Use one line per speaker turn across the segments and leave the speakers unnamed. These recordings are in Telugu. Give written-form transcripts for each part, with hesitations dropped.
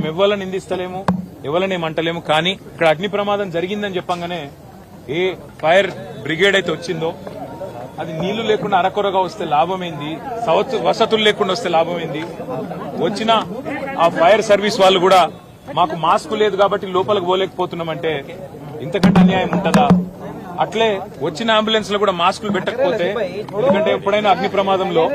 మేము ఎవరిని నిందిస్తలేము, ఎవరిని ఏమంటలేము. కానీ ఇక్కడ అగ్ని ప్రమాదం జరిగిందని చెప్పంగానే ఏ ఫైర్ బ్రిగేడ్ అయితే వచ్చిందో అది నీళ్లు లేకుండా అరకొరగా వస్తే లాభమైంది, వసతులు లేకుండా వస్తే లాభమైంది. వచ్చిన ఆ ఫైర్ సర్వీస్ వాళ్ళు కూడా మాకు మాస్క్ లేదు కాబట్టి లోపలికి పోలేకపోతున్నామంటే ఇంతకంటే అన్యాయం ఉంటుందా? అట్లే వచ్చిన అంబులెన్స్ లో కూడా మాస్కులు పెట్టకపోతే, ఎందుకంటే ఎప్పుడైనా అగ్ని ప్రమాదంలో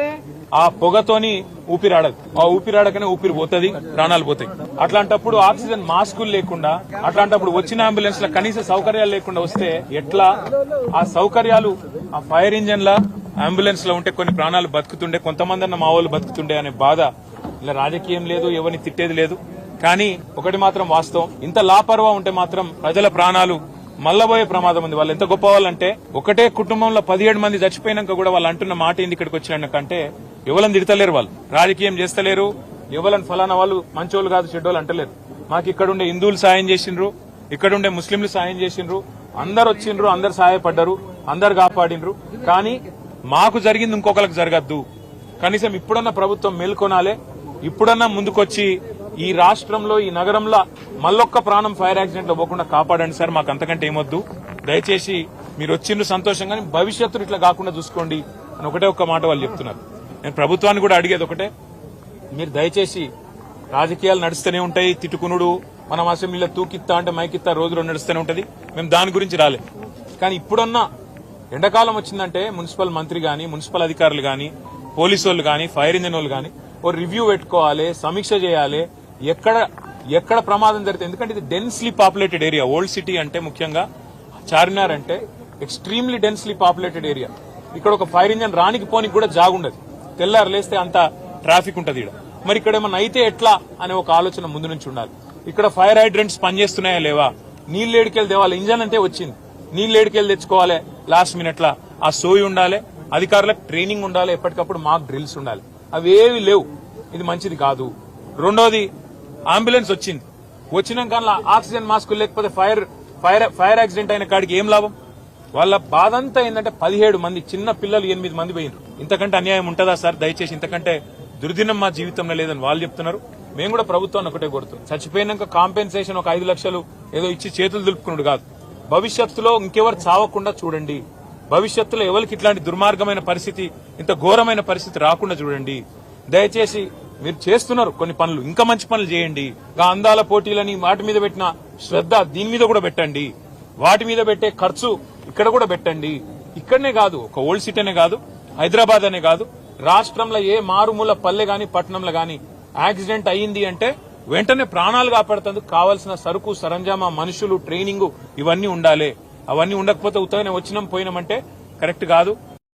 ఆ పొగతోని ఊపిరాడదు, ఆ ఊపిరాడకనే ఊపిరి పోతుంది, ప్రాణాలు పోతాయి. అట్లాంటప్పుడు ఆక్సిజన్ మాస్కులు లేకుండా, అట్లాంటప్పుడు వచ్చిన అంబులెన్స్ లో కనీస సౌకర్యాలు లేకుండా వస్తే ఎట్లా? ఆ సౌకర్యాలు ఆ ఫైర్ ఇంజన్ ల అంబులెన్స్ లో ఉంటే కొన్ని ప్రాణాలు బతుకుతుండే, కొంతమంది అన్న మా వాళ్ళు బతుకుతుండే అనే బాధ. ఇలా రాజకీయం లేదు, ఎవరిని తిట్టేది లేదు. కానీ ఒకటి మాత్రం వాస్తవం, ఇంత లాపర్వా ఉంటే మాత్రం ప్రజల ప్రాణాలు మల్లబోయే ప్రమాదం ఉంది. వాళ్ళు ఎంత గొప్ప వాళ్ళంటే ఒకటే కుటుంబంలో 17 మంది చచ్చిపోయినాక కూడా వాళ్ళు అంటున్న మాట ఏంది ఇక్కడికి వచ్చినాకంటే ఎవరిని తిడతలేరు, వాళ్ళు రాజకీయం చేస్తలేరు, ఎవరిని ఫలానా వాళ్ళు మంచోళ్ళు కాదు చెడ్డోళ్ళు అంటలేరు. మాకు ఇక్కడుండే హిందువులు సాయం చేసిండ్రు, ఇక్కడుండే ముస్లింలు సాయం చేసిండ్రు, అందరు వచ్చిండ్రు, అందరు సహాయపడ్డారు, అందరు కాపాడిండ్రు. కానీ మాకు జరిగింది ఇంకొకరికి జరగద్దు. కనీసం ఇప్పుడన్నా ప్రభుత్వం మేల్కొనాలే, ఇప్పుడన్నా ముందుకొచ్చి ఈ రాష్ట్రంలో ఈ నగరంలో మళ్ళొక్క ప్రాణం ఫైర్ యాక్సిడెంట్ లో పోకుండా కాపాడండి సార్, మాకు అంతకంటే ఏమొద్దు. దయచేసి మీరు వచ్చిండ్రు సంతోషంగా, భవిష్యత్తులో ఇట్లా కాకుండా చూసుకోండి అని ఒకటే ఒక్క మాట వాళ్ళు చెప్తున్నారు. నేను ప్రభుత్వాన్ని కూడా అడిగేది ఒకటే, మీరు దయచేసి రాజకీయాలు నడుస్తూనే ఉంటాయి, తిట్టుకునుడు, మనం అసెంబ్లీలో తూకిత్తా అంటే మైకిత్తా రోజులో నడుస్తూనే ఉంటది, మేము దాని గురించి రాలే. కానీ ఇప్పుడన్నా ఎండాకాలం వచ్చిందంటే మున్సిపల్ మంత్రి గాని, మున్సిపల్ అధికారులు గాని, పోలీసు వాళ్ళు గాని, ఫైర్ ఇంజన్ వాళ్ళు గాని ఓ రివ్యూ పెట్టుకోవాలి, సమీక్ష చేయాలి, ఎక్కడ ప్రమాదం జరిగితే. ఎందుకంటే ఇది densely populated area, old city అంటే ముఖ్యంగా చార్మినార్ అంటే ఎక్స్ట్రీమ్లీ డెన్స్లీ పాపులేటెడ్ ఏరియా. ఇక్కడ ఒక ఫైర్ ఇంజన్ రానికి పోనికి కూడా జాగుండదు, తెల్లారు లేస్తే అంత ట్రాఫిక్ ఉంటది ఇక్కడ. మరి ఇక్కడ ఏమన్నా అయితే ఎట్లా అనే ఒక ఆలోచన ముందు నుంచి ఉండాలి. ఇక్కడ ఫైర్ హైడ్రెంట్స్ పనిచేస్తున్నాయా లేవా, నీళ్ళు ఏడికెళ్ళి తేవాలి, ఇంజన్ అంటే వచ్చింది, నీళ్ళు ఏడికెళ్ళి తెచ్చుకోవాలి, లాస్ట్ మినిట్ లా ఆ సోయి ఉండాలి, అధికారులకు ట్రైనింగ్ ఉండాలి, ఎప్పటికప్పుడు మాక్ డ్రిల్స్ ఉండాలి. అవేవి లేవు, ఇది మంచిది కాదు. రెండోది, అంబులెన్స్ వచ్చినాక ఆక్సిజన్ మాస్కులు లేకపోతే ఫైర్ యాక్సిడెంట్ అయిన కాడికి ఏం లాభం? వాళ్ళ బాధ అంతా ఏంటంటే 17 మంది చిన్న పిల్లలు 8 మంది పోయినారు. ఇంతకంటే అన్యాయం ఉంటుందా సార్? దయచేసి ఇంతకంటే దుర్దినం మా జీవితంలో లేదని వాళ్ళు చెప్తున్నారు. మేము కూడా ప్రభుత్వాన్ని ఒకటే కోరుతాం, చచ్చిపోయినాక కాంపెన్సేషన్ ఒక 5 లక్షలు ఏదో ఇచ్చి చేతులు దులుపుకున్నాడు కాదు, భవిష్యత్తులో ఇంకెవరు చావకుండా చూడండి, భవిష్యత్తులో ఎవరికి ఇట్లాంటి దుర్మార్గమైన పరిస్థితి, ఇంత ఘోరమైన పరిస్థితి రాకుండా చూడండి. దయచేసి మీరు చేస్తున్నారు కొన్ని పనులు, ఇంకా మంచి పనులు చేయండి. అందాల పోటీలని వాటి మీద పెట్టిన శ్రద్ధ దీని మీద కూడా పెట్టండి, వాటి మీద పెట్టే ఖర్చు ఇక్కడ కూడా పెట్టండి. ఇక్కడనే కాదు, ఒక ఓల్డ్ సిటీ అనే కాదు, హైదరాబాద్ అనే కాదు, రాష్ట్రంలో ఏ మారుమూల పల్లె గాని పట్టణంలో గాని యాక్సిడెంట్ అయ్యింది అంటే వెంటనే ప్రాణాలు కాపాడుతందుకు కావాల్సిన సరుకు సరంజామా, మనుషులు, ట్రైనింగ్ ఇవన్నీ ఉండాలి. అవన్నీ ఉండకపోతే ఉత్తగానే వచ్చినాం పోయినామంటే కరెక్ట్ కాదు.